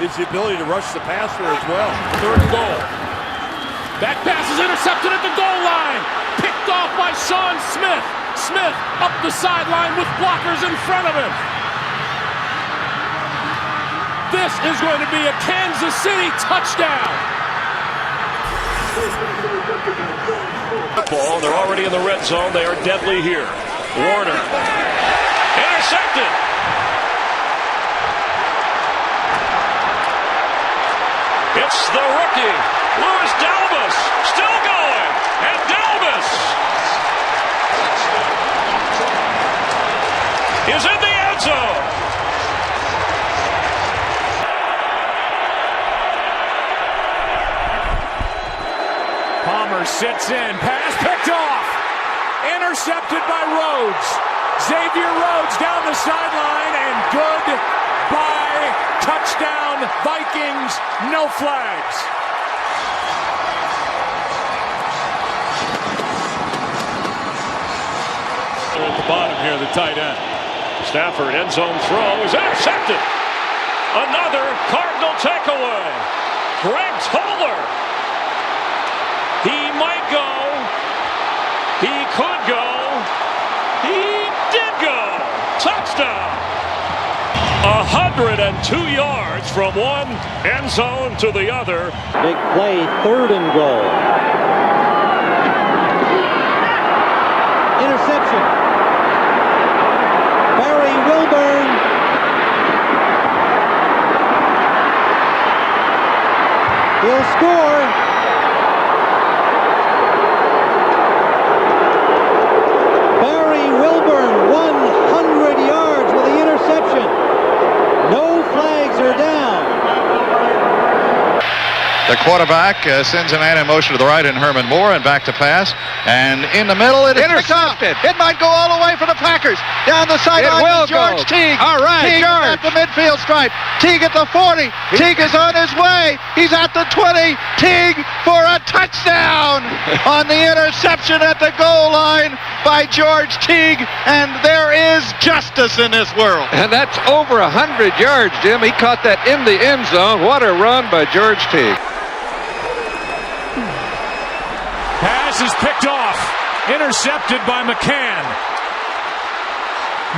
is the ability to rush the passer as well. Third and goal. Back pass is intercepted at the goal line. Picked off by Sean Smith. Smith up the sideline with blockers in front of him. This is going to be a Kansas City touchdown. Ball, they're already in the red zone. They are deadly here. Warner. Intercepted. It's the rookie, Louis Dalmas, still going, and Dalmas is in the end zone. Palmer sits in, pass picked off, intercepted by Rhodes. Xavier Rhodes down the sideline, and goodbye, touchdown Vikings, no flags. At the bottom here, the tight end. Stafford, end zone throw is intercepted. Another Cardinal takeaway. Greg Toller. He might go. He could go. He did go. Touchdown. 102 yards from one end zone to the other. Big play, third and goal. Interception. Barry Wilburn. He'll score. Barry Wilburn, 100 yards with the interception. No flags are down. The quarterback sends a man in motion to the right in Herman Moore and back to pass. And in the middle, it is intercepted. It might go all the way for the Packers. Down the sideline, George Teague. All right, Teague at the midfield stripe. Teague at the 40. Teague is on his way. He's at the 20. Teague for a touchdown on the interception at the goal line by George Teague. And there is justice in this world. And that's over 100 yards, Jim. He caught that in the end zone. What a run by George Teague. Pass is picked off. Intercepted by McCann.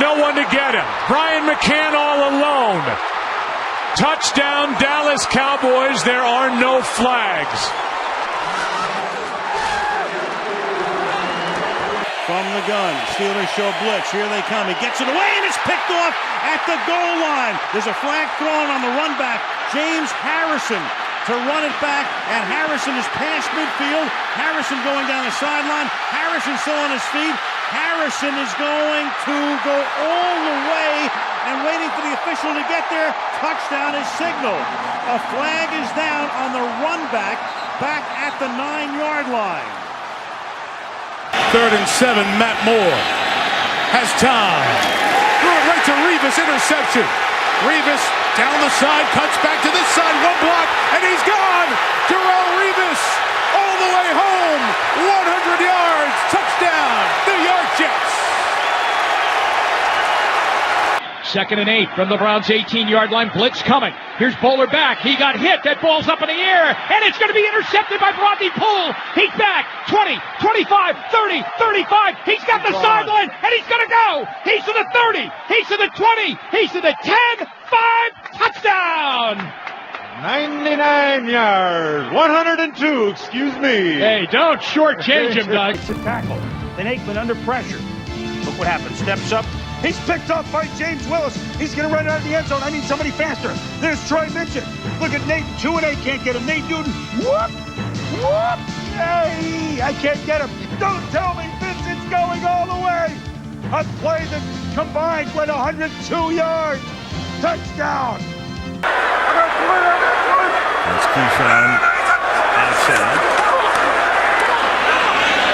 No one to get him. Brian McCann all alone. Touchdown, Dallas Cowboys. There are no flags. From the gun, Steelers show blitz. Here they come. He gets it away, and it's picked off at the goal line. There's a flag thrown on the run back. James Harrison to run it back, and Harrison is past midfield. Harrison going down the sideline. Harrison still on his feet. Harrison is going to go all the way and waiting for the official to get there. Touchdown is signaled. A flag is down on the run back at the 9-yard line. 3rd and 7, Matt Moore has time. Threw it right to Revis, interception. Revis down the side, cuts back to this side, one block, and he's gone. Darrelle Revis all the way home, 100 yards, touchdown, New York Jets. 2nd and 8 from the Browns' 18-yard line. Blitz coming. Here's Bowler back. He got hit. That ball's up in the air, and it's going to be intercepted by Rodney Poole. He's back. 20, 25, 30, 35. He's got the sideline, and he's going to go. He's to the 30. He's to the 20. He's to the 10. 5. Touchdown. 99 yards. 102, excuse me. Hey, don't shortchange him, Doug. It's a tackle. Then Aikman under pressure. Look what happens. Steps up. He's picked up by James Willis. He's going to run out of the end zone. I need somebody faster. There's Troy Mitchell. Look at Nate. 2 and 8 can't get him. Nate Newton. Whoop! Whoop! Yay! I can't get him. Don't tell me Vincent's going all the way. A play that combined went 102 yards. Touchdown. That's Keyshawn outside.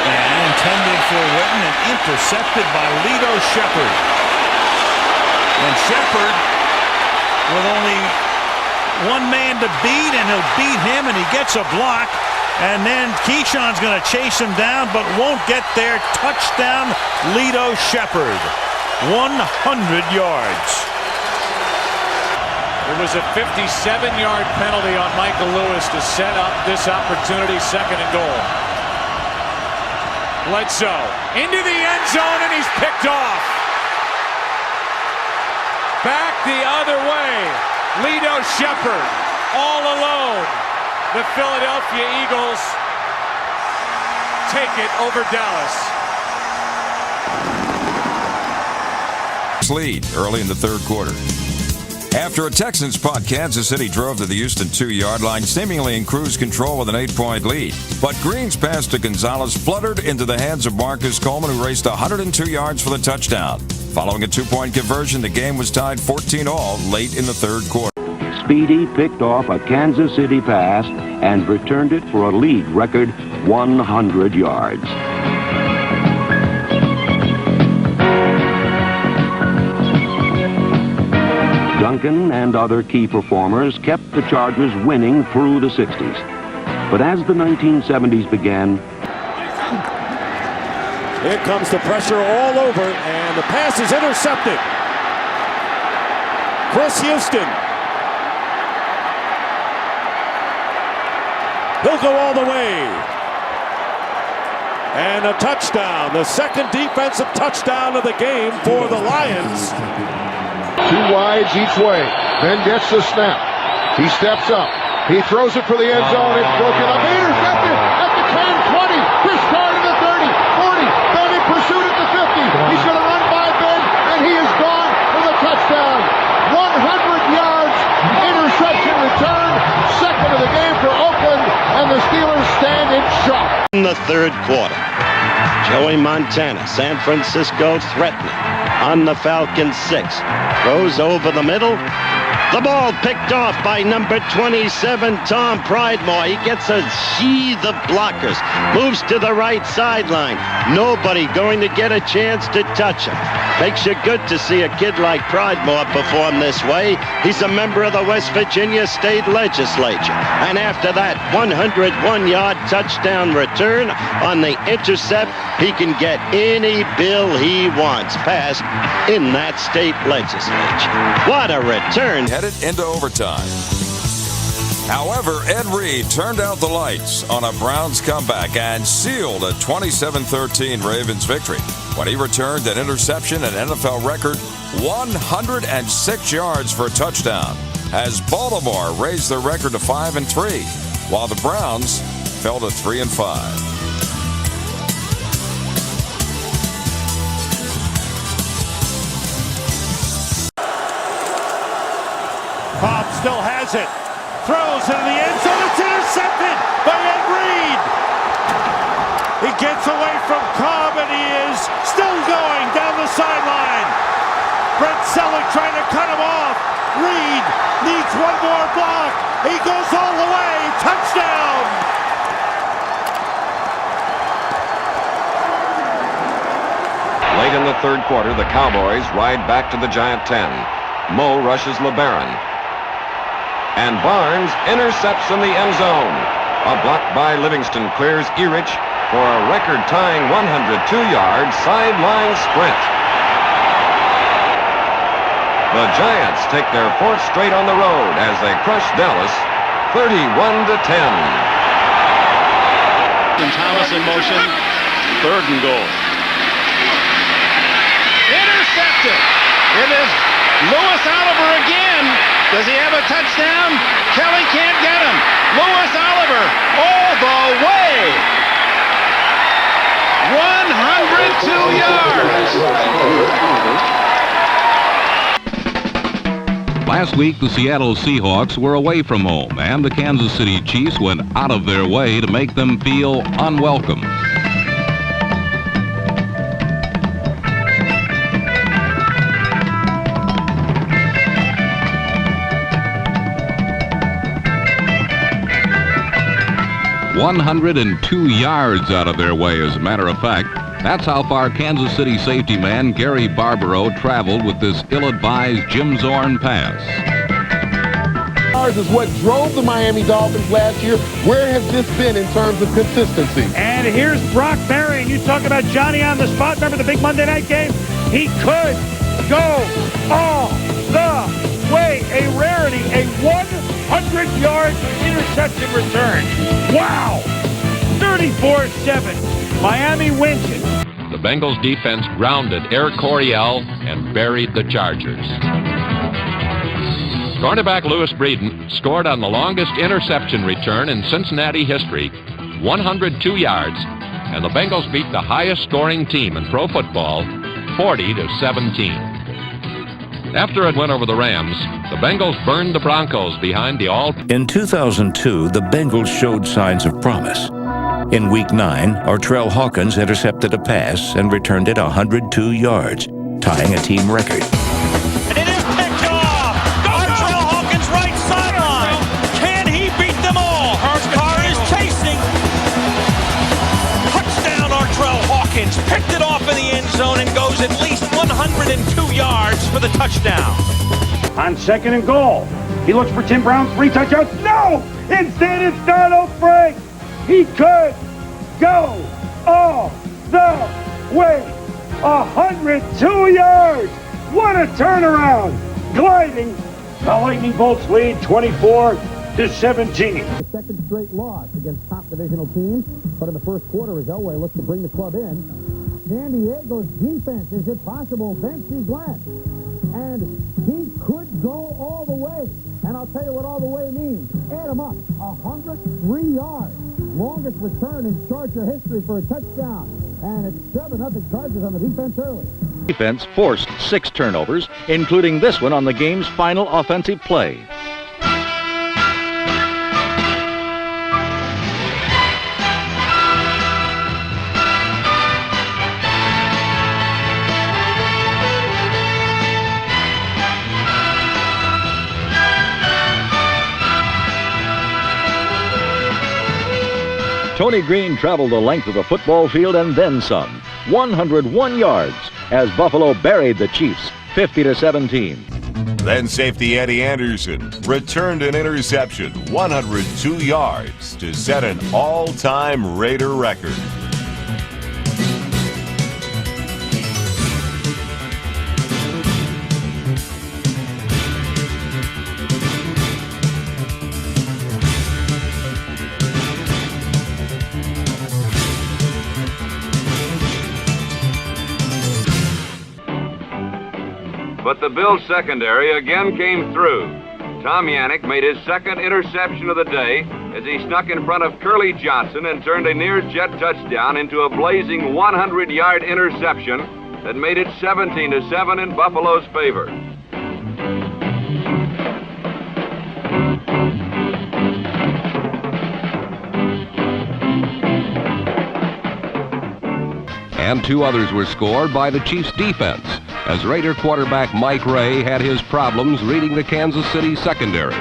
And intended for Witten and intercepted by Lito Shepherd. And Shepherd with only one man to beat, and he'll beat him, and he gets a block. And then Keyshawn's going to chase him down, but won't get there. Touchdown, Lito Shepherd. 100 yards. It was a 57-yard penalty on Michael Lewis to set up this opportunity, 2nd and goal. Bledsoe into the end zone, and he's picked off. Back the other way. Lito Shepherd all alone. The Philadelphia Eagles take it over Dallas. Lead early in the third quarter. After a Texans punt, Kansas City drove to the Houston 2-yard line, seemingly in cruise control with an 8-point lead. But Green's pass to Gonzalez fluttered into the hands of Marcus Coleman, who raced 102 yards for the touchdown. Following a 2-point conversion, the game was tied 14-all late in the third quarter. Speedy picked off a Kansas City pass and returned it for a league record 100 yards. Duncan and other key performers kept the Chargers winning through the 60s. But as the 1970s began, here comes the pressure all over, and the pass is intercepted. Chris Houston. He'll go all the way. And a touchdown, the second defensive touchdown of the game for the Lions. 2 wides each way, then gets the snap. He steps up. He throws it for the end zone. It's broken up. Intercepted at the 10, 20. Chris Carr to the 30, 40. Then in pursuit at the 50. He's going to run by Ben, and he is gone for the touchdown. 100 yards, interception return. Second of the game for Oakland, and the Steelers stand in shock. In the third quarter, Joey Montana, San Francisco threatening. On the Falcons 6, throws over the middle. The ball picked off by number 27, Tom Pridemore. He gets a sheath of blockers, moves to the right sideline. Nobody going to get a chance to touch him. Makes you good to see a kid like Pridemore perform this way. He's a member of the West Virginia State Legislature. And after that 101-yard touchdown return on the intercept, he can get any bill he wants passed in that state legislature. What a return. Headed into overtime. However, Ed Reed turned out the lights on a Browns comeback and sealed a 27-13 Ravens victory when he returned an interception and NFL record 106 yards for a touchdown as Baltimore raised their record to 5-3, while the Browns fell to 3-5. Cobb still has it. Throws into the end zone. It's intercepted by Ed Reed. He gets away from Cobb, and he is still going down the sideline. Brett Selleck trying to cut him off. Reed needs one more block. He goes all the way. Touchdown. Late in the third quarter, the Cowboys ride back to the Giant 10. Moe rushes LeBaron. And Barnes intercepts in the end zone. A block by Livingston clears Erich for a record-tying 102-yard sideline sprint. The Giants take their fourth straight on the road as they crush Dallas 31-10. And Thomas in motion, 3rd and goal. Intercepted. It is Lewis Oliver again. Does he have a touchdown? Kelly can't get him. Lewis Oliver all the way. 102 yards. Last week, the Seattle Seahawks were away from home, and the Kansas City Chiefs went out of their way to make them feel unwelcome. "102 yards out of their way, as a matter of fact. That's how far Kansas City safety man Gary Barbaro traveled with this ill-advised Jim Zorn pass. Ours is what drove the Miami Dolphins last year. Where has this been in terms of consistency? And here's Brock Berry. You talk about Johnny on the spot. Remember the big Monday night game? He could go all the way. a rarity, a 100-yard interception return. Wow! 34-7. Miami wins it. The Bengals defense grounded Eric Coryell and buried the Chargers. Cornerback Lewis Breeden scored on the longest interception return in Cincinnati history, 102 yards, and the Bengals beat the highest scoring team in pro football, 40-17. After a win over the Rams, the Bengals burned the Broncos behind the all. In 2002, the Bengals showed signs of promise. In Week 9, Artrell Hawkins intercepted a pass and returned it 102 yards, tying a team record. And it is picked off! Artrell Hawkins right sideline! Can he beat them all? Carr is chasing! Touchdown Artrell Hawkins! Picked it off in the end zone and goes at least 102 yards for the touchdown. On 2nd and goal, he looks for Tim Brown, 3 touchdowns. No! Instead it's Donald Frank! He could go all the way. 102 yards. What a turnaround. Gliding. The Lightning Bolts lead 24-17. The second straight loss against top divisional teams. But in the first quarter, as Elway looks to bring the club in, San Diego's defense, is it possible? Vince Glenn. And he could go all the way. And I'll tell you what all the way means. Add them up. 103 yards. Longest return in Charger history for a touchdown. And it's 7-0 Chargers on the defense early. Defense forced 6 turnovers, including this one on the game's final offensive play. Tony Green traveled the length of the football field and then some, 101 yards, as Buffalo buried the Chiefs, 50-17. Then safety Eddie Anderson returned an interception, 102 yards, to set an all-time Raider record. But the Bills' secondary again came through. Tom Yannick made his second interception of the day as he snuck in front of Curly Johnson and turned a near-jet touchdown into a blazing 100-yard interception that made it 17-7 in Buffalo's favor. And 2 others were scored by the Chiefs' defense, as Raider quarterback Mike Ray had his problems reading the Kansas City secondary.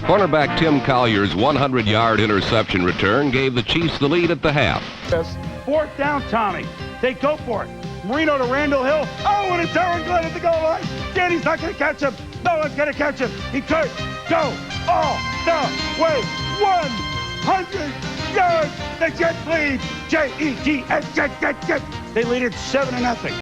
Cornerback Tim Collier's 100-yard interception return gave the Chiefs the lead at the half. 4th down, Tommy. They go for it. Marino to Randall Hill. Oh, and it's Aaron Glenn at the goal line. Danny's not going to catch him. No one's going to catch him. He could go all the way. 100 yards. The Jets lead. Jets. They lead it 7-0.